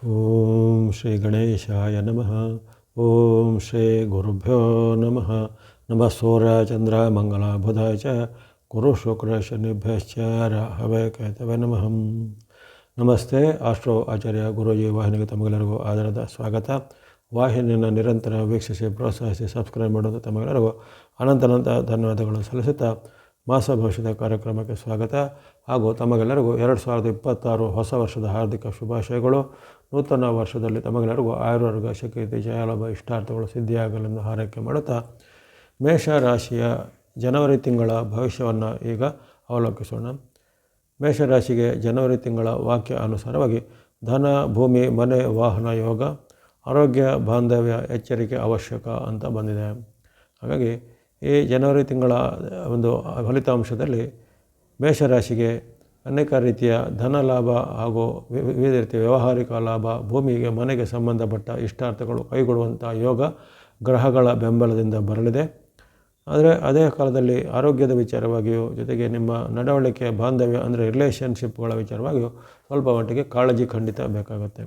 ಓಂ ಶ್ರೀ ಗಣೇಶಾಯ ನಮಃ. ಓಂ ಶ್ರೀ ಗುರುಭ್ಯೋ ನಮಃ. ನಮಃ ಸೂರ್ಯ ಚಂದ್ರ ಮಂಗಲ ಬುಧ ಚ ಗುರು ಶುಕ್ರ ಶನಿಭ್ಯಶ್ಚ ರಾಹವೇ ಕೇತವೇ ನಮಃ. ನಮಸ್ತೆ. ಆಸ್ಟ್ರೋ ಆಚಾರ್ಯ ಗುರೂಜಿ ವಾಹಿನಿಗೆ ತಮಗೆಲ್ಲರಿಗೂ ಆಧಾರದ ಸ್ವಾಗತ. ವಾಹಿನಿಯನ್ನು ನಿರಂತರ ವೀಕ್ಷಿಸಿ ಪ್ರೋತ್ಸಾಹಿಸಿ ಸಬ್ಸ್ಕ್ರೈಬ್ ಮಾಡೋದು ತಮಗೆಲ್ಲರಿಗೂ ಅನಂತ ಧನ್ಯವಾದಗಳು ಸಲ್ಲಿಸುತ್ತಾ ಮಾಸ ಭವಿಷ್ಯದ ಕಾರ್ಯಕ್ರಮಕ್ಕೆ ಸ್ವಾಗತ. ಹಾಗೂ ತಮಗೆಲ್ಲರಿಗೂ 2026 ಹೊಸ ವರ್ಷದ ಹಾರ್ದಿಕ ಶುಭಾಶಯಗಳು. ನೂತನ ವರ್ಷದಲ್ಲಿ ತಮಗೆಲ್ಲರಿಗೂ ಆಯುರ್ವರ್ಗ ಶಕೀರ್ತಿ ಜಯಲಾಭ ಇಷ್ಟಾರ್ಥಗಳು ಸಿದ್ಧಿಯಾಗಲೆಂದು ಹಾರೈಕೆ ಮಾಡುತ್ತಾ ಮೇಷರಾಶಿಯ ಜನವರಿ ತಿಂಗಳ ಭವಿಷ್ಯವನ್ನು ಈಗ ಅವಲೋಕಿಸೋಣ. ಮೇಷರಾಶಿಗೆ ಜನವರಿ ತಿಂಗಳ ವಾಕ್ಯ ಅನುಸಾರವಾಗಿ ಧನ, ಭೂಮಿ, ಮನೆ, ವಾಹನ ಯೋಗ, ಆರೋಗ್ಯ, ಬಾಂಧವ್ಯ, ಎಚ್ಚರಿಕೆ ಅವಶ್ಯಕ ಅಂತ ಬಂದಿದೆ. ಹಾಗಾಗಿ ಈ ಜನವರಿ ತಿಂಗಳ ಒಂದು ಫಲಿತಾಂಶದಲ್ಲಿ ಮೇಷರಾಶಿಗೆ ಅನೇಕ ರೀತಿಯ ಧನ ಲಾಭ ಹಾಗೂ ವಿವಿಧ ರೀತಿಯ ವ್ಯಾವಹಾರಿಕ ಲಾಭ, ಭೂಮಿಗೆ ಮನೆಗೆ ಸಂಬಂಧಪಟ್ಟ ಇಷ್ಟಾರ್ಥಗಳು ಕೈಗೊಳ್ಳುವಂಥ ಯೋಗ ಗ್ರಹಗಳ ಬೆಂಬಲದಿಂದ ಬರಲಿದೆ. ಆದರೆ ಅದೇ ಕಾಲದಲ್ಲಿ ಆರೋಗ್ಯದ ವಿಚಾರವಾಗಿಯೂ ಜೊತೆಗೆ ನಿಮ್ಮ ನಡವಳಿಕೆ, ಬಾಂಧವ್ಯ ಅಂದರೆ ರಿಲೇಷನ್ಶಿಪ್ಗಳ ವಿಚಾರವಾಗಿಯೂ ಸ್ವಲ್ಪ ಮಟ್ಟಿಗೆ ಕಾಳಜಿ ಖಂಡಿತ ಬೇಕಾಗುತ್ತೆ.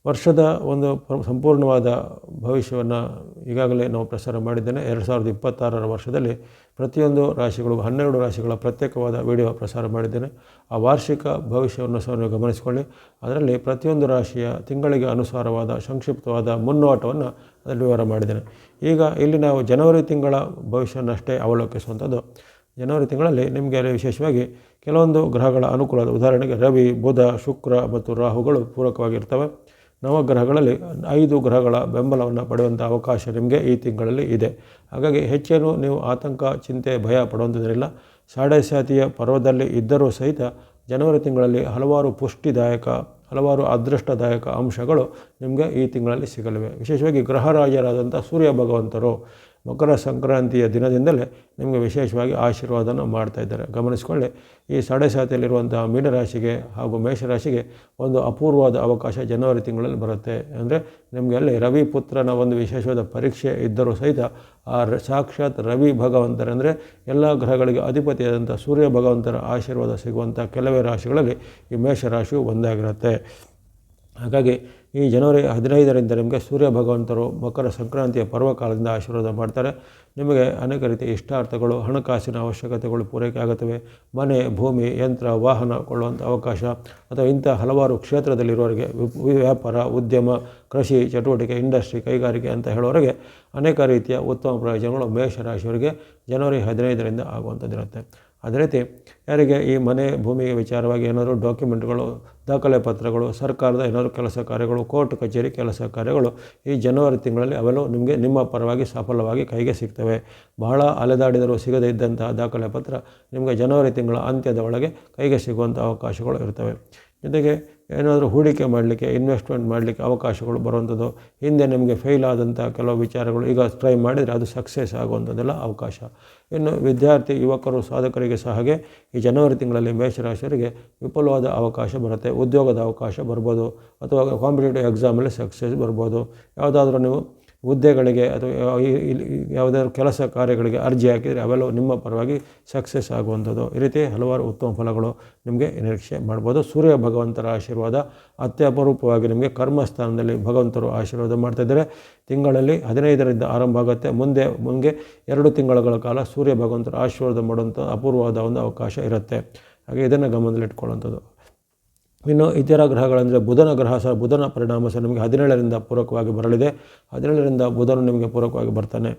ವರ್ಷದ ಒಂದು ಸಂಪೂರ್ಣವಾದ ಭವಿಷ್ಯವನ್ನು ಈಗಾಗಲೇ ನಾವು ಪ್ರಸಾರ ಮಾಡಿದ್ದೇನೆ. 2026 ವರ್ಷದಲ್ಲಿ ಪ್ರತಿಯೊಂದು ರಾಶಿಗಳು 12 ರಾಶಿಗಳ ಪ್ರತ್ಯೇಕವಾದ ವಿಡಿಯೋ ಪ್ರಸಾರ ಮಾಡಿದ್ದೇನೆ. ಆ ವಾರ್ಷಿಕ ಭವಿಷ್ಯವನ್ನು ಸಹ ನೀವು ಗಮನಿಸಿಕೊಳ್ಳಿ. ಅದರಲ್ಲಿ ಪ್ರತಿಯೊಂದು ರಾಶಿಯ ತಿಂಗಳಿಗೆ ಅನುಸಾರವಾದ ಸಂಕ್ಷಿಪ್ತವಾದ ಮುನ್ನೋಟವನ್ನು ಅದರಲ್ಲಿ ವಿವರ ಮಾಡಿದ್ದೇನೆ. ಈಗ ಇಲ್ಲಿ ನಾವು ಜನವರಿ ತಿಂಗಳ ಭವಿಷ್ಯವನ್ನಷ್ಟೇ ಅವಲೋಕಿಸುವಂಥದ್ದು. ಜನವರಿ ತಿಂಗಳಲ್ಲಿ ನಿಮಗೆ ವಿಶೇಷವಾಗಿ ಕೆಲವೊಂದು ಗ್ರಹಗಳ ಅನುಕೂಲದ, ಉದಾಹರಣೆಗೆ ರವಿ, ಬುಧ, ಶುಕ್ರ ಮತ್ತು ರಾಹುಗಳು ಪೂರಕವಾಗಿರ್ತವೆ. ನವಗ್ರಹಗಳಲ್ಲಿ 5 ಗ್ರಹಗಳ ಬೆಂಬಲವನ್ನು ಪಡೆಯುವಂಥ ಅವಕಾಶ ನಿಮಗೆ ಈ ತಿಂಗಳಲ್ಲಿ ಇದೆ. ಹಾಗಾಗಿ ಹೆಚ್ಚೇನು ನೀವು ಆತಂಕ, ಚಿಂತೆ, ಭಯ ಪಡುವಂಥದ್ದಿಲ್ಲ. ಸಾಡೆ ಸಾತಿಯ ಪರ್ವದಲ್ಲಿ ಇದ್ದರೂ ಸಹಿತ ಜನವರಿ ತಿಂಗಳಲ್ಲಿ ಹಲವಾರು ಪುಷ್ಟಿದಾಯಕ, ಹಲವಾರು ಅದೃಷ್ಟದಾಯಕ ಅಂಶಗಳು ನಿಮಗೆ ಈ ತಿಂಗಳಲ್ಲಿ ಸಿಗಲಿವೆ. ವಿಶೇಷವಾಗಿ ಗ್ರಹರಾಜರಾದಂಥ ಸೂರ್ಯ ಭಗವಂತರು ಮಕರ ಸಂಕ್ರಾಂತಿಯ ದಿನದಿಂದಲೇ ನಿಮಗೆ ವಿಶೇಷವಾಗಿ ಆಶೀರ್ವಾದನ ಮಾಡ್ತಾ ಇದ್ದಾರೆ. ಗಮನಿಸಿಕೊಳ್ಳಿ, ಈ ಸಾಡೆ ಸಾತಿಯಲ್ಲಿರುವಂತಹ ಮೀನರಾಶಿಗೆ ಹಾಗೂ ಮೇಷರಾಶಿಗೆ ಒಂದು ಅಪೂರ್ವವಾದ ಅವಕಾಶ ಜನವರಿ ತಿಂಗಳಲ್ಲಿ ಬರುತ್ತೆ. ಅಂದರೆ ನಿಮಗೆ ಅಲ್ಲಿ ರವಿ ಪುತ್ರನ ಒಂದು ವಿಶೇಷವಾದ ಪರೀಕ್ಷೆ ಇದ್ದರೂ ಸಹಿತ ಆ ಸಾಕ್ಷಾತ್ ರವಿ ಭಗವಂತರಂದರೆ ಎಲ್ಲ ಗ್ರಹಗಳಿಗೆ ಅಧಿಪತಿಯಾದಂಥ ಸೂರ್ಯ ಭಗವಂತರ ಆಶೀರ್ವಾದ ಸಿಗುವಂಥ ಕೆಲವೇ ರಾಶಿಗಳಲ್ಲಿ ಈ ಮೇಷರಾಶಿಯು ಒಂದಾಗಿರುತ್ತೆ. ಹಾಗಾಗಿ ಈ ಜನವರಿ 15ರಿಂದ ನಿಮಗೆ ಸೂರ್ಯ ಭಗವಂತರು ಮಕರ ಸಂಕ್ರಾಂತಿಯ ಪರ್ವಕಾಲದಿಂದ ಆಶೀರ್ವಾದ ಮಾಡ್ತಾರೆ. ನಿಮಗೆ ಅನೇಕ ರೀತಿಯ ಇಷ್ಟಾರ್ಥಗಳು, ಹಣಕಾಸಿನ ಅವಶ್ಯಕತೆಗಳು ಪೂರೈಕೆ ಆಗುತ್ತವೆ. ಮನೆ, ಭೂಮಿ, ಯಂತ್ರ, ವಾಹನ ಕೊಳ್ಳುವಂಥ ಅವಕಾಶ ಅಥವಾ ಇಂಥ ಹಲವಾರು ಕ್ಷೇತ್ರದಲ್ಲಿರುವವರಿಗೆ, ವ್ಯಾಪಾರ, ಉದ್ಯಮ, ಕೃಷಿ ಚಟುವಟಿಕೆ, ಇಂಡಸ್ಟ್ರಿ, ಕೈಗಾರಿಕೆ ಅಂತ ಹೇಳೋರಿಗೆ ಅನೇಕ ರೀತಿಯ ಉತ್ತಮ ಪ್ರಯೋಜನಗಳು ಮೇಷರಾಶಿಯವರಿಗೆ ಜನವರಿ 15ರಿಂದ ಆಗುವಂಥದ್ದಿರುತ್ತೆ. ಅದೇ ರೀತಿ ಯಾರಿಗೆ ಈ ಮನೆ, ಭೂಮಿಗೆ ವಿಚಾರವಾಗಿ ಏನಾದರೂ ಡಾಕ್ಯುಮೆಂಟ್ಗಳು, ದಾಖಲೆ ಪತ್ರಗಳು, ಸರ್ಕಾರದ ಏನಾದರೂ ಕೆಲಸ ಕಾರ್ಯಗಳು, ಕೋರ್ಟ್ ಕಚೇರಿ ಕೆಲಸ ಕಾರ್ಯಗಳು ಈ ಜನವರಿ ತಿಂಗಳಲ್ಲಿ ಅವೆಲ್ಲವೂ ನಿಮಗೆ ನಿಮ್ಮ ಪರವಾಗಿ ಸಫಲವಾಗಿ ಕೈಗೆ ಸಿಗ್ತವೆ. ಬಹಳ ಅಲೆದಾಡಿದರೂ ಸಿಗದೇ ಇದ್ದಂತಹ ದಾಖಲೆ ಪತ್ರ ನಿಮಗೆ ಜನವರಿ ತಿಂಗಳ ಅಂತ್ಯದ ಒಳಗೆ ಕೈಗೆ ಸಿಗುವಂಥ ಅವಕಾಶಗಳು ಇರ್ತವೆ. ಜೊತೆಗೆ ಏನಾದರೂ ಹೂಡಿಕೆ ಮಾಡಲಿಕ್ಕೆ, ಇನ್ವೆಸ್ಟ್ಮೆಂಟ್ ಮಾಡಲಿಕ್ಕೆ ಅವಕಾಶಗಳು ಬರುವಂಥದ್ದು, ಹಿಂದೆ ನಿಮಗೆ ಫೇಲ್ ಆದಂಥ ಕೆಲವು ವಿಚಾರಗಳು ಈಗ ಟ್ರೈ ಮಾಡಿದರೆ ಅದು ಸಕ್ಸಸ್ ಆಗುವಂಥದ್ದೆಲ್ಲ ಅವಕಾಶ. ಇನ್ನು ವಿದ್ಯಾರ್ಥಿ, ಯುವಕರು, ಸಾಧಕರಿಗೆ ಸಹ ಹಾಗೆ ಈ ಜನವರಿ ತಿಂಗಳಲ್ಲಿ ಮೇಷರಾಶಿಯವರಿಗೆ ವಿಪುಲವಾದ ಅವಕಾಶ ಬರುತ್ತೆ. ಉದ್ಯೋಗದ ಅವಕಾಶ ಬರ್ಬೋದು, ಅಥವಾ ಕಾಂಪಿಟೇಟಿವ್ ಎಕ್ಸಾಮಲ್ಲಿ ಸಕ್ಸಸ್ ಬರ್ಬೋದು. ಯಾವುದಾದ್ರೂ ನೀವು ಹುದ್ದೆಗಳಿಗೆ ಅಥವಾ ಯಾವುದಾದ್ರೂ ಕೆಲಸ ಕಾರ್ಯಗಳಿಗೆ ಅರ್ಜಿ ಹಾಕಿದರೆ ಅವೆಲ್ಲವೂ ನಿಮ್ಮ ಪರವಾಗಿ ಸಕ್ಸಸ್ ಆಗುವಂಥದ್ದು. ಈ ರೀತಿ ಹಲವಾರು ಉತ್ತಮ ಫಲಗಳು ನಿಮಗೆ ನಿರೀಕ್ಷೆ ಮಾಡ್ಬೋದು. ಸೂರ್ಯ ಭಗವಂತರ ಆಶೀರ್ವಾದ ಅತ್ಯಪರೂಪವಾಗಿ ನಿಮಗೆ ಕರ್ಮಸ್ಥಾನದಲ್ಲಿ ಭಗವಂತರು ಆಶೀರ್ವಾದ ಮಾಡ್ತಾಯಿದ್ದಾರೆ. ತಿಂಗಳಲ್ಲಿ 15ರಿಂದ ಆರಂಭ ಆಗುತ್ತೆ. ಮುಂದೆ 2 ತಿಂಗಳ ಕಾಲ ಸೂರ್ಯ ಭಗವಂತರ ಆಶೀರ್ವಾದ ಮಾಡುವಂಥ ಅಪೂರ್ವವಾದ ಒಂದು ಅವಕಾಶ ಇರುತ್ತೆ. ಹಾಗೆ ಇದನ್ನು ಗಮನದಲ್ಲಿಟ್ಕೊಳ್ಳುವಂಥದ್ದು. ಇನ್ನು ಇತರ ಗ್ರಹಗಳಂದರೆ ಬುಧನ ಗ್ರಹ ಸಹ, ಬುಧನ ಪರಿಣಾಮ ಸಹ ನಿಮಗೆ 17ರಿಂದ ಪೂರಕವಾಗಿ ಬರಲಿದೆ. 17ರಿಂದ ಬುಧನು ನಿಮಗೆ ಪೂರಕವಾಗಿ ಬರ್ತಾನೆ.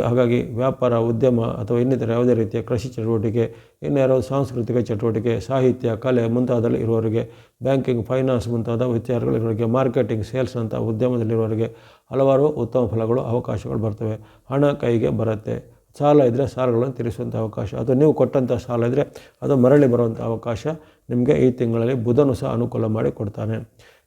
ಹಾಗಾಗಿ ವ್ಯಾಪಾರ, ಉದ್ಯಮ ಅಥವಾ ಇನ್ನಿತರ ಯಾವುದೇ ರೀತಿಯ ಕೃಷಿ ಚಟುವಟಿಕೆ, ಇನ್ಯಾರೋ ಸಾಂಸ್ಕೃತಿಕ ಚಟುವಟಿಕೆ, ಸಾಹಿತ್ಯ, ಕಲೆ ಮುಂತಾದಲ್ಲಿ ಇರುವವರಿಗೆ, ಬ್ಯಾಂಕಿಂಗ್, ಫೈನಾನ್ಸ್ ಮುಂತಾದ ವಿಚಾರಗಳಿರುವವರಿಗೆ, ಮಾರ್ಕೆಟಿಂಗ್, ಸೇಲ್ಸ್ ಅಂತ ಉದ್ಯಮದಲ್ಲಿರುವವರಿಗೆ ಹಲವಾರು ಉತ್ತಮ ಫಲಗಳು, ಅವಕಾಶಗಳು ಬರ್ತವೆ. ಹಣ ಕೈಗೆ ಬರುತ್ತೆ. ಸಾಲ ಇದ್ದರೆ ಸಾಲಗಳನ್ನು ತೀರಿಸುವಂಥ ಅವಕಾಶ, ಅಥವಾ ನೀವು ಕೊಟ್ಟಂಥ ಸಾಲ ಇದ್ದರೆ ಅದು ಮರಳಿ ಬರುವಂಥ ಅವಕಾಶ ನಿಮಗೆ ಈ ತಿಂಗಳಲ್ಲಿ ಬುಧನು ಸಹ ಅನುಕೂಲ ಮಾಡಿ ಕೊಡ್ತಾನೆ.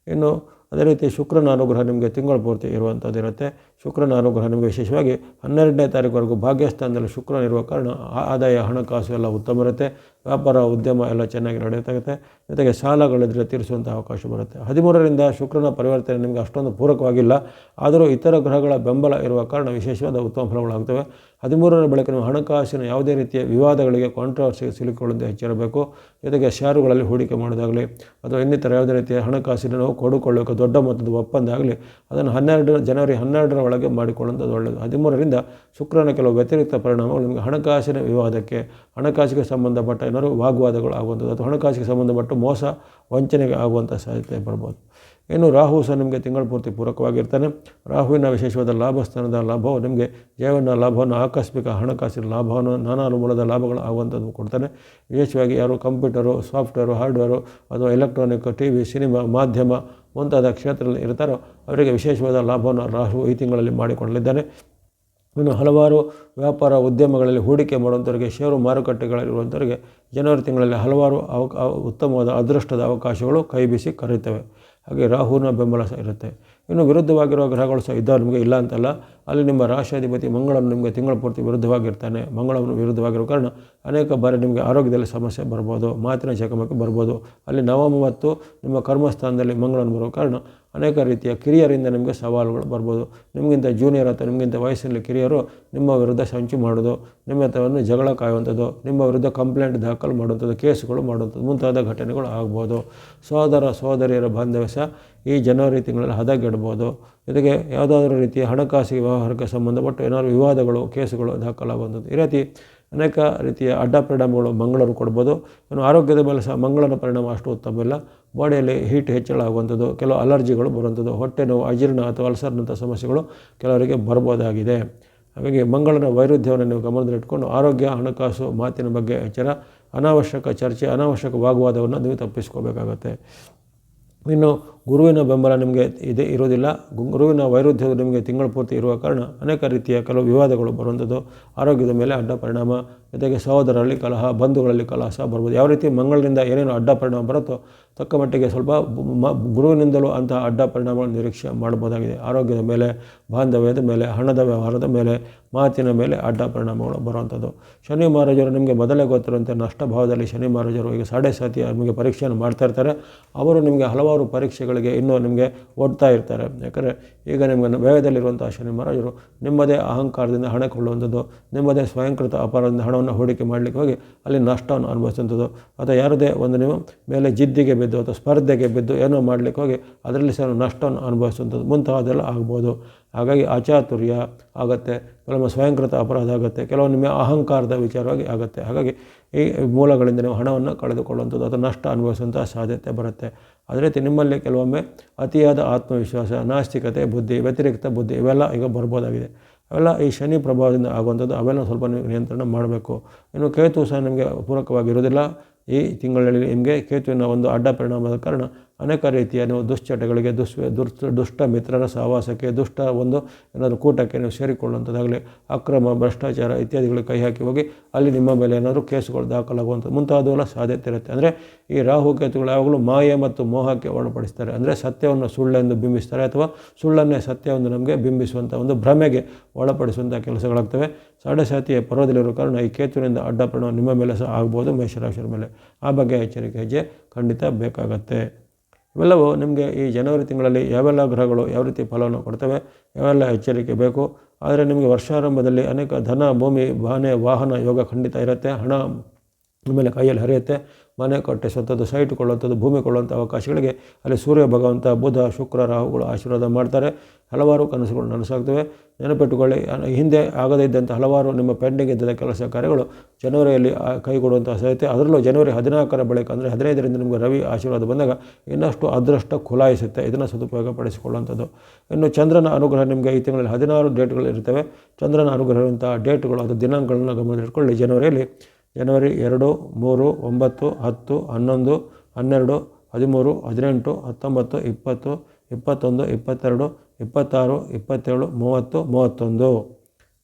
ಇನ್ನು ಅದೇ ರೀತಿ ಶುಕ್ರನ ಅನುಗ್ರಹ ನಿಮಗೆ ತಿಂಗಳ ಪೂರ್ತಿ ಇರುವಂಥದ್ದು ಇರುತ್ತೆ. ಶುಕ್ರನ ಅನುಗ್ರಹ ನಿಮಗೆ ವಿಶೇಷವಾಗಿ 12ನೇ ತಾರೀಕುವರೆಗೂ ಭಾಗ್ಯಸ್ಥಾನದಲ್ಲಿ ಶುಕ್ರನಿರುವ ಕಾರಣ ಆದಾಯ, ಹಣಕಾಸು ಎಲ್ಲ ಉತ್ತಮ ಇರುತ್ತೆ. ವ್ಯಾಪಾರ ಉದ್ಯಮ ಎಲ್ಲ ಚೆನ್ನಾಗಿ ನಡೆಯುತ್ತೆ. ಜೊತೆಗೆ ಸಾಲಗಳಿದ್ರೆ ತೀರಿಸುವಂಥ ಅವಕಾಶ ಬರುತ್ತೆ. 13ರಿಂದ ಶುಕ್ರನ ಪರಿವರ್ತನೆ ನಿಮಗೆ ಅಷ್ಟೊಂದು ಪೂರಕವಾಗಿಲ್ಲ, ಆದರೂ ಇತರ ಗ್ರಹಗಳ ಬೆಂಬಲ ಇರುವ ಕಾರಣ ವಿಶೇಷವಾದ ಉತ್ತಮ ಫಲಗಳಾಗ್ತವೆ. 13ರ ಬಳಿಕ ನೀವು ಹಣಕಾಸಿನ ಯಾವುದೇ ರೀತಿಯ ವಿವಾದಗಳಿಗೆ ಕಾಂಟ್ರವರ್ಸಿಗೆ ಸಿಲುಕೊಳ್ಳದೆ ಎಚ್ಚರಬೇಕು. ಜೊತೆಗೆ ಷೇರುಗಳಲ್ಲಿ ಹೂಡಿಕೆ ಮಾಡೋದಾಗಲಿ ಅಥವಾ ಇನ್ನಿತರ ಯಾವುದೇ ರೀತಿಯ ಹಣಕಾಸಿನ ನಾವು ಕೊಡುಕೊಳ್ಳೋಕೆ ದೊಡ್ಡ ಮೊತ್ತದ ಒಪ್ಪಂದ ಆಗಲಿ ಅದನ್ನು ಜನವರಿ 12ರ ಒಳಗೆ ಮಾಡಿಕೊಳ್ಳುವಂಥದ್ದು ಒಳ್ಳೆಯದು. 13ರಿಂದ ಶುಕ್ರನ ಕೆಲವು ವ್ಯತಿರಿಕ್ತ ಪರಿಣಾಮಗಳು ನಿಮಗೆ ಹಣಕಾಸಿನ ವಿವಾದಕ್ಕೆ, ಹಣಕಾಸಿಗೆ ಸಂಬಂಧಪಟ್ಟ ಏನಾದರೂ ವಾಗ್ವಾದಗಳು ಆಗುವಂಥದ್ದು ಅಥವಾ ಹಣಕಾಸಿಗೆ ಸಂಬಂಧಪಟ್ಟ ಮೋಸ ವಂಚನೆಗೆ ಆಗುವಂಥ ಸಾಧ್ಯತೆ ಬರ್ಬೋದು. ಇನ್ನು ರಾಹು ಸಹ ನಿಮಗೆ ತಿಂಗಳ ಪೂರ್ತಿ ಪೂರಕವಾಗಿರ್ತಾನೆ. ರಾಹುವಿನ ವಿಶೇಷವಾದ ಲಾಭ ಸ್ಥಾನದ ಲಾಭವು ನಿಮಗೆ ಜೀವನ ಲಾಭವನ್ನು, ಆಕಸ್ಮಿಕ ಹಣಕಾಸಿನ ಲಾಭವನ್ನು, ನಾನಾ ಮೂಲದ ಲಾಭಗಳು ಆಗುವಂಥದ್ದು ಕೊಡ್ತಾನೆ. ವಿಶೇಷವಾಗಿ ಯಾರು ಕಂಪ್ಯೂಟರು, ಸಾಫ್ಟ್ವೇರು, ಹಾರ್ಡ್ವೇರು ಅಥವಾ ಎಲೆಕ್ಟ್ರಾನಿಕ್, TV, ಸಿನಿಮಾ, ಮಾಧ್ಯಮ ಮುಂತಾದ ಕ್ಷೇತ್ರದಲ್ಲಿ ಇರ್ತಾರೋ ಅವರಿಗೆ ವಿಶೇಷವಾದ ಲಾಭವನ್ನು ರಾಹು ಈ ತಿಂಗಳಲ್ಲಿ ಮಾಡಿಕೊಳ್ಳಲಿದ್ದಾನೆ. ಇನ್ನು ಹಲವಾರು ವ್ಯಾಪಾರ ಉದ್ಯಮಗಳಲ್ಲಿ ಹೂಡಿಕೆ ಮಾಡುವಂಥವರಿಗೆ, ಷೇರು ಮಾರುಕಟ್ಟೆಗಳಲ್ಲಿರುವಂಥವರಿಗೆ ಜನವರಿ ತಿಂಗಳಲ್ಲಿ ಹಲವಾರು ಉತ್ತಮವಾದ ಅದೃಷ್ಟದ ಅವಕಾಶಗಳು ಕೈ ಬೀಸಿ ಕರೆಯುತ್ತವೆ. ಹಾಗೆ ರಾಹುವಿನ ಬೆಂಬಲ ಸಹ ಇರುತ್ತೆ. ಇನ್ನು ವಿರುದ್ಧವಾಗಿರುವ ಗ್ರಹಗಳು ಸಹ ಇದ್ದಾವೆ, ನಿಮಗೆ ಇಲ್ಲ ಅಂತಲ್ಲ. ಅಲ್ಲಿ ನಿಮ್ಮ ರಾಶಿಯಾಧಿಪತಿ ಮಂಗಳನು ನಿಮಗೆ ತಿಂಗಳ ಪೂರ್ತಿ ವಿರುದ್ಧವಾಗಿರ್ತಾನೆ. ಮಂಗಳನು ವಿರುದ್ಧವಾಗಿರೋ ಕಾರಣ ಅನೇಕ ಬಾರಿ ನಿಮಗೆ ಆರೋಗ್ಯದಲ್ಲಿ ಸಮಸ್ಯೆ ಬರ್ಬೋದು, ಮಾತಿನ ಚಕಮಕಿ ಬರ್ಬೋದು. ಅಲ್ಲಿ ನವಮ ಮತ್ತು ನಿಮ್ಮ ಕರ್ಮಸ್ಥಾನದಲ್ಲಿ ಮಂಗಳನು ಬರೋ ಕಾರಣ ಅನೇಕ ರೀತಿಯ ಕಿರಿಯರಿಂದ ನಿಮಗೆ ಸವಾಲುಗಳು ಬರ್ಬೋದು. ನಿಮಗಿಂತ ಜೂನಿಯರ್ ಅಥವಾ ನಿಮಗಿಂತ ವಯಸ್ಸಿನಲ್ಲಿ ಕಿರಿಯರು ನಿಮ್ಮ ವಿರುದ್ಧ ಸಂಚು ಮಾಡೋದು, ನಿಮ್ಮ ಹತ್ರವನ್ನು ಜಗಳ ಕಾಯುವಂಥದ್ದು, ನಿಮ್ಮ ವಿರುದ್ಧ ಕಂಪ್ಲೇಂಟ್ ದಾಖಲು ಮಾಡುವಂಥದ್ದು, ಕೇಸುಗಳು ಮಾಡುವಂಥದ್ದು ಮುಂತಾದ ಘಟನೆಗಳು ಆಗ್ಬೋದು. ಸಹೋದರಿಯರ ಬಾಂಧವ್ಯ ಸಹ ಈ ಜನವರಿ ತಿಂಗಳಲ್ಲಿ ಹದಗೆಡ್ಬೋದು. ಜೊತೆಗೆ ಯಾವುದಾದ್ರೂ ರೀತಿಯ ಹಣಕಾಸಿಗೆ ವ್ಯವಹಾರಕ್ಕೆ ಸಂಬಂಧಪಟ್ಟ ಏನಾದರೂ ವಿವಾದಗಳು, ಕೇಸುಗಳು ದಾಖಲಾಗುವಂಥದ್ದು. ಈ ರೀತಿ ಅನೇಕ ರೀತಿಯ ಅಡ್ಡ ಪರಿಣಾಮಗಳು ಮಂಗಳರು ಕೊಡ್ಬೋದು. ಇನ್ನು ಆರೋಗ್ಯದ ಮೇಲೆ ಸಹ ಮಂಗಳನ ಪರಿಣಾಮ ಅಷ್ಟು ಉತ್ತಮ ಇಲ್ಲ. ಬಾಡಿಯಲ್ಲಿ ಹೀಟ್ ಹೆಚ್ಚಳ ಆಗುವಂಥದ್ದು, ಕೆಲವು ಅಲರ್ಜಿಗಳು ಬರುವಂಥದ್ದು, ಹೊಟ್ಟೆ ನೋವು, ಅಜೀರ್ಣ ಅಥವಾ ಅಲ್ಸರ್ನಂಥ ಸಮಸ್ಯೆಗಳು ಕೆಲವರಿಗೆ ಬರ್ಬೋದಾಗಿದೆ. ಹಾಗಾಗಿ ಮಂಗಳನ ವೈರುಧ್ಯವನ್ನು ನೀವು ಗಮನದಲ್ಲಿಟ್ಕೊಂಡು ಆರೋಗ್ಯ, ಹಣಕಾಸು, ಮಾತಿನ ಬಗ್ಗೆ ಎಚ್ಚರ, ಅನಾವಶ್ಯಕ ಚರ್ಚೆ, ಅನಾವಶ್ಯಕ ವಾಗ್ವಾದವನ್ನು ನೀವು ತಪ್ಪಿಸ್ಕೋಬೇಕಾಗತ್ತೆ. ಇನ್ನು ಗುರುವಿನ ಬೆಂಬಲ ನಿಮಗೆ ಇರೋದಿಲ್ಲ. ಗುರುವಿನ ವೈರುಧ್ಯವು ನಿಮಗೆ ತಿಂಗಳ ಪೂರ್ತಿ ಇರುವ ಕಾರಣ ಅನೇಕ ರೀತಿಯ ಕೆಲವು ವಿವಾದಗಳು ಬರುವಂಥದ್ದು, ಆರೋಗ್ಯದ ಮೇಲೆ ಅಡ್ಡ ಪರಿಣಾಮ, ಜೊತೆಗೆ ಸಹೋದರರಲ್ಲಿ ಕಲಹ, ಬಂಧುಗಳಲ್ಲಿ ಕಲಹ ಸಹ ಬರ್ಬೋದು. ಯಾವ ರೀತಿ ಮಂಗಳನಿಂದ ಏನೇನು ಅಡ್ಡ ಪರಿಣಾಮ ಬರುತ್ತೋ ತಕ್ಕ ಮಟ್ಟಿಗೆ ಸ್ವಲ್ಪ ಗುರುವಿನಿಂದಲೂ ಅಂತಹ ಅಡ್ಡ ಪರಿಣಾಮಗಳನ್ನು ನಿರೀಕ್ಷೆ ಮಾಡ್ಬೋದಾಗಿದೆ. ಆರೋಗ್ಯದ ಮೇಲೆ, ಬಾಂಧವ್ಯದ ಮೇಲೆ, ಹಣದ ವ್ಯವಹಾರದ ಮೇಲೆ, ಮಾತಿನ ಮೇಲೆ ಅಡ್ಡ ಪರಿಣಾಮಗಳು ಬರುವಂಥದ್ದು. ಶನಿ ಮಹಾರಾಜರು ನಿಮಗೆ ಮೊದಲೇ ಗೊತ್ತಿರುವಂತೆ ನಷ್ಟ ಭಾವದಲ್ಲಿ ಶನಿ ಮಹಾರಾಜರು ಈಗ 7.5 ನಿಮಗೆ ಪರೀಕ್ಷೆಯನ್ನು ಮಾಡ್ತಾ ಇರ್ತಾರೆ. ಅವರು ನಿಮಗೆ ಹಲವಾರು ಪರೀಕ್ಷೆಗಳಿಗೆ ಇನ್ನೂ ನಿಮಗೆ ಓಡ್ತಾ ಇರ್ತಾರೆ. ಯಾಕಂದರೆ ಈಗ ನಿಮಗೆ ವ್ಯಯದಲ್ಲಿರುವಂಥ ಶನಿ ಮಹಾರಾಜರು ನಿಮ್ಮದೇ ಅಹಂಕಾರದಿಂದ ಹಣ ಕೊಳ್ಳುವಂಥದ್ದು, ನಿಮ್ಮದೇ ಸ್ವಯಂಕೃತ ಅಪಾರದಿಂದ ಹಣವನ್ನು ಹೂಡಿಕೆ ಮಾಡಲಿಕ್ಕೆ ಹೋಗಿ ಅಲ್ಲಿ ನಷ್ಟವನ್ನು ಅನುಭವಿಸುವಂಥದ್ದು, ಅಥವಾ ಯಾರದೇ ಒಂದು ನೀವು ಮೇಲೆ ಜಿದ್ದಿಗೆ ಬಿದ್ದು ಅಥವಾ ಸ್ಪರ್ಧೆಗೆ ಬಿದ್ದು ಏನೋ ಮಾಡಲಿಕ್ಕೆ ಹೋಗಿ ಅದರಲ್ಲಿ ಸಹ ನಷ್ಟವನ್ನು ಅನುಭವಿಸುವಂಥದ್ದು ಮುಂತಾದೆಲ್ಲ ಆಗ್ಬೋದು. ಹಾಗಾಗಿ ಅಚಾತುರ್ಯ ಆಗುತ್ತೆ, ಕೆಲವೊಮ್ಮೆ ಸ್ವಯಂಕೃತ ಅಪರಾಧ ಆಗುತ್ತೆ, ಕೆಲವು ನಿಮ್ಮ ಅಹಂಕಾರದ ವಿಚಾರವಾಗಿ ಆಗುತ್ತೆ. ಹಾಗಾಗಿ ಈ ಮೂಲಗಳಿಂದ ನೀವು ಹಣವನ್ನು ಕಳೆದುಕೊಳ್ಳುವಂಥದ್ದು ಅಥವಾ ನಷ್ಟ ಅನುಭವಿಸುವಂಥ ಸಾಧ್ಯತೆ ಬರುತ್ತೆ. ಅದೇ ರೀತಿ ನಿಮ್ಮಲ್ಲಿ ಕೆಲವೊಮ್ಮೆ ಅತಿಯಾದ ಆತ್ಮವಿಶ್ವಾಸ, ನಾಸ್ತಿಕತೆ ಬುದ್ಧಿ, ವ್ಯತಿರಿಕ್ತ ಬುದ್ಧಿ ಇವೆಲ್ಲ ಈಗ ಬರ್ಬೋದಾಗಿದೆ. ಅವೆಲ್ಲ ಈ ಶನಿ ಪ್ರಭಾವದಿಂದ ಆಗುವಂಥದ್ದು, ಅವೆಲ್ಲ ಸ್ವಲ್ಪ ನೀವು ನಿಯಂತ್ರಣ ಮಾಡಬೇಕು. ಇನ್ನು ಕೇತು ಸಹ ನಿಮಗೆ ಪೂರಕವಾಗಿರೋದಿಲ್ಲ. ಈ ತಿಂಗಳಲ್ಲಿ ನಿಮಗೆ ಕೇತುವಿನ ಒಂದು ಅಡ್ಡ ಪರಿಣಾಮದ ಕಾರಣ ಅನೇಕ ರೀತಿಯ ನೀವು ದುಶ್ಚಟಗಳಿಗೆ, ದುಷ್ಟ ಮಿತ್ರರ ಸಹವಾಸಕ್ಕೆ, ದುಷ್ಟ ಒಂದು ಏನಾದರೂ ಕೂಟಕ್ಕೆ ನೀವು ಸೇರಿಕೊಳ್ಳುವಂಥದ್ದಾಗಲಿ, ಅಕ್ರಮ, ಭ್ರಷ್ಟಾಚಾರ ಇತ್ಯಾದಿಗಳಿಗೆ ಕೈ ಹಾಕಿ ಹೋಗಿ ಅಲ್ಲಿ ನಿಮ್ಮ ಮೇಲೆ ಏನಾದರೂ ಕೇಸುಗಳು ದಾಖಲಾಗುವಂಥದ್ದು ಮುಂತಾದವೆಲ್ಲ ಸಾಧ್ಯತೆ ಇರುತ್ತೆ. ಅಂದರೆ ಈ ರಾಹು ಕೇತುಗಳು ಯಾವಾಗಲೂ ಮಾಯೆ ಮತ್ತು ಮೋಹಕ್ಕೆ ಒಳಪಡಿಸ್ತಾರೆ. ಅಂದರೆ ಸತ್ಯವನ್ನು ಸುಳ್ಳೆಂದು ಬಿಂಬಿಸ್ತಾರೆ ಅಥವಾ ಸುಳ್ಳನ್ನೇ ಸತ್ಯವನ್ನು ನಮಗೆ ಬಿಂಬಿಸುವಂಥ ಒಂದು ಭ್ರಮೆಗೆ ಒಳಪಡಿಸುವಂಥ ಕೆಲಸಗಳಾಗ್ತವೆ. 7.5 ಪರ್ವದಲ್ಲಿರೋ ಕಾರಣ ಈ ಕೇತುವಿನಿಂದ ಅಡ್ಡ ಪರಿಣಾಮ ನಿಮ್ಮ ಮೇಲೆ ಸಹ ಆಗ್ಬೋದು, ಮೇಷರಾಶಿಯ ಮೇಲೆ. ಆ ಬಗ್ಗೆ ಎಚ್ಚರಿಕೆ ಹೆಜ್ಜೆ ಖಂಡಿತ ಬೇಕಾಗತ್ತೆ. ಇವೆಲ್ಲವೂ ನಿಮಗೆ ಈ ಜನವರಿ ತಿಂಗಳಲ್ಲಿ ಯಾವೆಲ್ಲ ಗ್ರಹಗಳು ಯಾವ ರೀತಿ ಫಲವನ್ನು ಕೊಡ್ತವೆ, ಯಾವೆಲ್ಲ ಎಚ್ಚರಿಕೆ ಬೇಕು. ಆದರೆ ನಿಮಗೆ ವರ್ಷಾರಂಭದಲ್ಲಿ ಅನೇಕ ಧನ, ಭೂಮಿ, ಮನೆ, ವಾಹನ ಯೋಗ ಖಂಡಿತ ಇರುತ್ತೆ. ಹಣ ಆಮೇಲೆ ಕೈಯಲ್ಲಿ ಹರಿಯುತ್ತೆ. ಮನೆ ಕಟ್ಟಿಸುವಂಥದ್ದು, ಸೈಟ್ ಕೊಳ್ಳುವಂಥದ್ದು, ಭೂಮಿ ಕೊಳ್ಳುವಂಥ ಅವಕಾಶಗಳಿಗೆ ಅಲ್ಲಿ ಸೂರ್ಯ ಭಗವಂತ, ಬುಧ, ಶುಕ್ರ, ರಾಹುಗಳು ಆಶೀರ್ವಾದ ಮಾಡ್ತಾರೆ. ಹಲವಾರು ಕನಸುಗಳು ನನಸಾಗ್ತವೆ. ನೆನಪಿಟ್ಟುಕೊಳ್ಳಿ, ಹಿಂದೆ ಆಗದೇ ಇದ್ದಂಥ ಹಲವಾರು ನಿಮ್ಮ ಪೆಂಡಿಂಗ್ ಇದ್ದ ಕೆಲಸ ಕಾರ್ಯಗಳು ಜನವರಿಯಲ್ಲಿ ಕೈಗೊಡುವಂಥ ಸಾಧ್ಯತೆ. ಅದರಲ್ಲೂ ಜನವರಿ 14ರ ಬಳಿಕ ಅಂದರೆ 15ರಿಂದ ನಿಮಗೆ ರವಿ ಆಶೀರ್ವಾದ ಬಂದಾಗ ಇನ್ನಷ್ಟು ಅದೃಷ್ಟ ಖುಲಾಯಿಸುತ್ತೆ. ಇದನ್ನು ಸದುಪಯೋಗ ಪಡಿಸಿಕೊಳ್ಳುವಂಥದ್ದು. ಇನ್ನು ಚಂದ್ರನ ಅನುಗ್ರಹ ನಿಮಗೆ ಈ ತಿಂಗಳಲ್ಲಿ 16 ಡೇಟ್ಗಳು ಇರ್ತವೆ. ಚಂದ್ರನ ಅನುಗ್ರಹ ಇರುವಂಥ ಡೇಟ್ಗಳು ಅದು ದಿನಾಂಕಗಳನ್ನು ಗಮನದಲ್ಲಿಟ್ಕೊಳ್ಳಿ. ಜನವರಿ 2, 3, 9, 10, 11, 12, 13, 18, 19, 20, 21, 22, 26, 27, 30, 31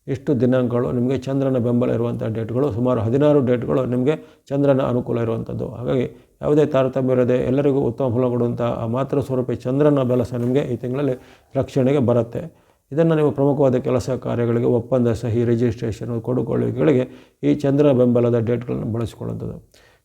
ಇಷ್ಟು ದಿನಾಂಕಗಳು ನಿಮಗೆ ಚಂದ್ರನ ಬೆಂಬಲ ಇರುವಂಥ ಡೇಟ್ಗಳು. ಸುಮಾರು 16 ಡೇಟ್ಗಳು ನಿಮಗೆ ಚಂದ್ರನ ಅನುಕೂಲ ಇರುವಂಥದ್ದು. ಹಾಗಾಗಿ ಯಾವುದೇ ತಾರತಮ್ಯ ಇರದೆ ಎಲ್ಲರಿಗೂ ಉತ್ತಮ ಫಲ ಕೊಡುವಂಥ ಆ ಮಾತೃ ಸ್ವರೂಪಿ ಚಂದ್ರನ ಬಲ ಸಹ ನಿಮಗೆ ಈ ತಿಂಗಳಲ್ಲಿ ರಕ್ಷಣೆಗೆ ಬರುತ್ತೆ. ಇದನ್ನು ನೀವು ಪ್ರಮುಖವಾದ ಕೆಲಸ ಕಾರ್ಯಗಳಿಗೆ, ಒಪ್ಪಂದ, ಸಹಿ, ರಿಜಿಸ್ಟ್ರೇಷನ್, ಕೊಡುಕೊಳ್ಳುವಿಕೆಗಳಿಗೆ ಈ ಚಂದ್ರ ಬೆಂಬಲದ ಡೇಟ್ಗಳನ್ನು ಬಳಸಿಕೊಳ್ಳುವಂಥದ್ದು.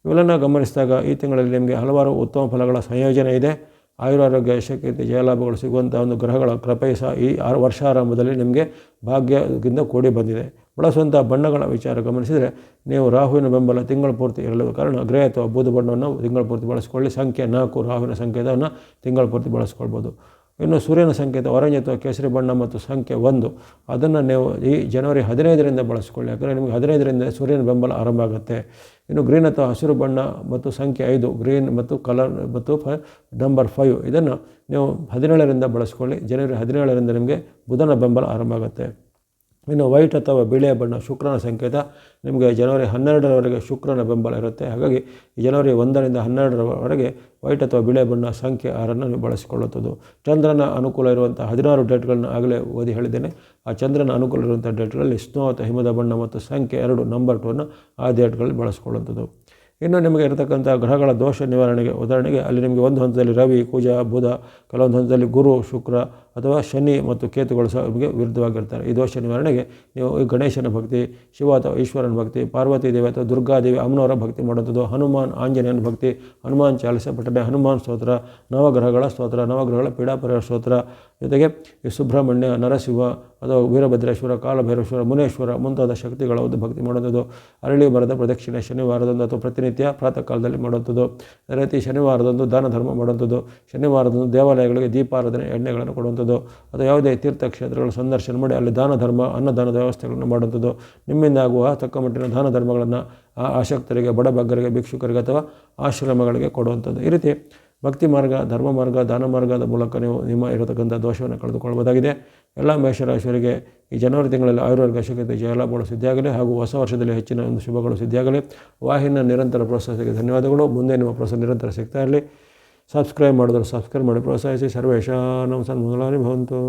ಇವೆಲ್ಲನ ಗಮನಿಸಿದಾಗ ಈ ತಿಂಗಳಲ್ಲಿ ನಿಮಗೆ ಹಲವಾರು ಉತ್ತಮ ಫಲಗಳ ಸಂಯೋಜನೆ ಇದೆ. ಆಯುರಾರೋಗ್ಯ, ಯಶಕೀರ್ತಿ, ಜಯಲಾಭಗಳು ಸಿಗುವಂಥ ಒಂದು ಗ್ರಹಗಳ ಕೃಪೆ ಸಹ ಈ ವರ್ಷಾರಂಭದಲ್ಲಿ ನಿಮಗೆ ಭಾಗ್ಯದಿಂದ ಕೂಡಿ ಬಂದಿದೆ. ಬಳಸುವಂಥ ಬಣ್ಣಗಳ ವಿಚಾರ ಗಮನಿಸಿದರೆ ನೀವು ರಾಹುವಿನ ಬೆಂಬಲ ತಿಂಗಳ ಪೂರ್ತಿ ಇರಲಿರುವ ಕಾರಣ ಗ್ರೇ ಅಥವಾ ಬೂದು ಬಣ್ಣವನ್ನು ತಿಂಗಳ ಪೂರ್ತಿ ಬಳಸ್ಕೊಳ್ಳಿ. ಸಂಖ್ಯೆ 4 ರಾಹುವಿನ ಸಂಕೇತವನ್ನು ತಿಂಗಳ ಪೂರ್ತಿ ಬಳಸ್ಕೊಳ್ಬೋದು. ಇನ್ನು ಸೂರ್ಯನ ಸಂಕೇತ ಆರೆಂಜ್ ಅಥವಾ ಕೇಸರಿ ಬಣ್ಣ ಮತ್ತು ಸಂಖ್ಯೆ 1 ಅದನ್ನು ನೀವು ಈ ಜನವರಿ 15ರಿಂದ ಬಳಸ್ಕೊಳ್ಳಿ. ಯಾಕಂದರೆ ನಿಮಗೆ 15ರಿಂದ ಸೂರ್ಯನ ಬೆಂಬಲ ಆರಂಭ ಆಗುತ್ತೆ. ಇನ್ನು ಗ್ರೀನ್ ಅಥವಾ ಹಸಿರು ಬಣ್ಣ ಮತ್ತು ಸಂಖ್ಯೆ 5 ಗ್ರೀನ್ ಮತ್ತು ಕಲರ್ ಮತ್ತು ನಂಬರ್ 5 ಇದನ್ನು ನೀವು 17ರಿಂದ ಬಳಸ್ಕೊಳ್ಳಿ. ಜನವರಿ 17ರಿಂದ ನಿಮಗೆ ಬುಧನ ಬೆಂಬಲ ಆರಂಭ ಆಗುತ್ತೆ. ಇನ್ನು ವೈಟ್ ಅಥವಾ ಬಿಳಿಯ ಬಣ್ಣ ಶುಕ್ರನ ಸಂಕೇತ, ನಿಮಗೆ ಜನವರಿ 12ರವರೆಗೆ ಶುಕ್ರನ ಬೆಂಬಲ ಇರುತ್ತೆ. ಹಾಗಾಗಿ ಜನವರಿ 1ರಿಂದ 12ರವರೆಗೆ ವೈಟ್ ಅಥವಾ ಬಿಳಿಯ ಬಣ್ಣ ಸಂಖ್ಯೆ 6ಅನ್ನು ನೀವು ಬಳಸಿಕೊಳ್ಳುತ್ತದೆ. ಚಂದ್ರನ ಅನುಕೂಲ ಇರುವಂಥ 16 ಡೇಟ್ಗಳನ್ನ ಆಗಲೇ ಓದಿ ಹೇಳಿದ್ದೇನೆ. ಆ ಚಂದ್ರನ ಅನುಕೂಲ ಇರುವಂಥ ಡೇಟ್ಗಳಲ್ಲಿ ಸ್ನೋ ಅಥವಾ ಹಿಮದ ಬಣ್ಣ ಮತ್ತು ಸಂಖ್ಯೆ 2 ನಂಬರ್ 2ಅನ್ನು ಆ ಡೇಟ್ಗಳಲ್ಲಿ ಬಳಸಿಕೊಳ್ಳುವಂಥದ್ದು. ಇನ್ನು ನಿಮಗೆ ಇರತಕ್ಕಂಥ ಗ್ರಹಗಳ ದೋಷ ನಿವಾರಣೆಗೆ, ಉದಾಹರಣೆಗೆ ಅಲ್ಲಿ ನಿಮಗೆ ಒಂದು ಹಂತದಲ್ಲಿ ರವಿ, ಕುಜ, ಬುಧ, ಕೆಲವೊಂದು ಹಂತದಲ್ಲಿ ಗುರು, ಶುಕ್ರ ಅಥವಾ ಶನಿ ಮತ್ತು ಕೇತುಗಳು ಸಹ ನಿಮಗೆ ವಿರುದ್ಧವಾಗಿರ್ತಾರೆ. ಈ ದೋಷ ನಿವಾರಣೆಗೆ ನೀವು ಈ ಗಣೇಶನ ಭಕ್ತಿ, ಶಿವ ಅಥವಾ ಈಶ್ವರನ ಭಕ್ತಿ, ಪಾರ್ವತಿ ದೇವಿ ಅಥವಾ ದುರ್ಗಾದೇವಿ ಅಮ್ಮನವರ ಭಕ್ತಿ ಮಾಡುವಂಥದ್ದು, ಹನುಮಾನ್ ಆಂಜನೇಯನ ಭಕ್ತಿ, ಹನುಮಾನ್ ಚಾಲಿಸ ಪಠನೆ, ಹನುಮಾನ್ ಸ್ತೋತ್ರ, ನವಗ್ರಹಗಳ ಸ್ತೋತ್ರ, ನವಗ್ರಹಗಳ ಪೀಡಾಪರಿಹಾರ ಸ್ತೋತ್ರ, ಜೊತೆಗೆ ಈ ಸುಬ್ರಹ್ಮಣ್ಯ, ನರಸಿಂಹ ಅಥವಾ ವೀರಭದ್ರೇಶ್ವರ, ಕಾಲಭೈರೇಶ್ವರ, ಮುನೇಶ್ವರ ಮುಂತಾದ ಶಕ್ತಿಗಳ ಒಂದು ಭಕ್ತಿ ಮಾಡುವಂಥದ್ದು, ಅರಳಿ ಮರದ ಪ್ರದಕ್ಷಿಣೆ ಶನಿವಾರದಂದು ಅಥವಾ ಪ್ರತಿನಿತ್ಯ ಪ್ರಾತಃ ಕಾಲದಲ್ಲಿ ಮಾಡುವಂಥದ್ದು, ಅದೇ ರೀತಿ ಶನಿವಾರದಂದು ದಾನ ಧರ್ಮ ಮಾಡುವಂಥದ್ದು, ಶನಿವಾರದಂದು ದೇವಾಲಯಗಳಿಗೆ ದೀಪಾರಾಧನೆ ಎಣ್ಣೆಗಳನ್ನು ಕೊಡುವಂಥದ್ದು, ಅಥವಾ ಯಾವುದೇ ತೀರ್ಥಕ್ಷೇತ್ರಗಳ ಸಂದರ್ಶನ ಮಾಡಿ ಅಲ್ಲಿ ದಾನ ಧರ್ಮ ಅನ್ನದಾನದ ವ್ಯವಸ್ಥೆಗಳನ್ನು ಮಾಡುವಂಥದ್ದು, ನಿಮ್ಮಿಂದ ಆಗುವ ತಕ್ಕ ಮಟ್ಟಿನ ದಾನ ಧರ್ಮಗಳನ್ನು ಆಸಕ್ತರಿಗೆ, ಬಡಬಗ್ಗರಿಗೆ, ಭಿಕ್ಷುಕರಿಗೆ ಅಥವಾ ಆಶ್ರಮಗಳಿಗೆ ಕೊಡುವಂಥದ್ದು. ಈ ರೀತಿ ಭಕ್ತಿ ಮಾರ್ಗ, ಧರ್ಮ ಮಾರ್ಗ, ದಾನ ಮಾರ್ಗದ ಮೂಲಕ ನೀವು ನಿಮ್ಮ ಇರತಕ್ಕಂಥ ದೋಷವನ್ನು ಕಳೆದುಕೊಳ್ಳಬಹುದಾಗಿದೆ. ಎಲ್ಲ ಮೇಷರಾಶಿಯವರಿಗೆ ಈ ಜನವರಿ ತಿಂಗಳಲ್ಲಿ ಆಯುರ್ವೇದ ಶಕ್ತಿ ಜಯಲಾಭಗಳು ಸಿದ್ಧಿಯಾಗಲಿ ಹಾಗೂ ಹೊಸ ವರ್ಷದಲ್ಲಿ ಹೆಚ್ಚಿನ ಒಂದು ಶುಭಗಳು ಸಿದ್ಧಿಯಾಗಲಿ. ವಾಹಿನಿಯ ನಿರಂತರ ಪ್ರೋತ್ಸಾಹಕ್ಕೆ ಧನ್ಯವಾದಗಳು. ಮುಂದೆ ನಿಮ್ಮ ಪ್ರೋತ್ಸಾಹ ನಿರಂತರ ಸಿಗ್ತಾ ಇರಲಿ. ಸಬ್ಸ್ಕ್ರೈಬ್ ಮಾಡಿದ್ರೆ ಸಬ್ಸ್ಕ್ರೈಬ್ ಮಾಡಿ ಪ್ರೋತ್ಸಾಹಿಸಿ. ಸರ್ವೇಶಾನಂ ಸನ್ಮಂಗಲಾನಿ ಭವಂತು.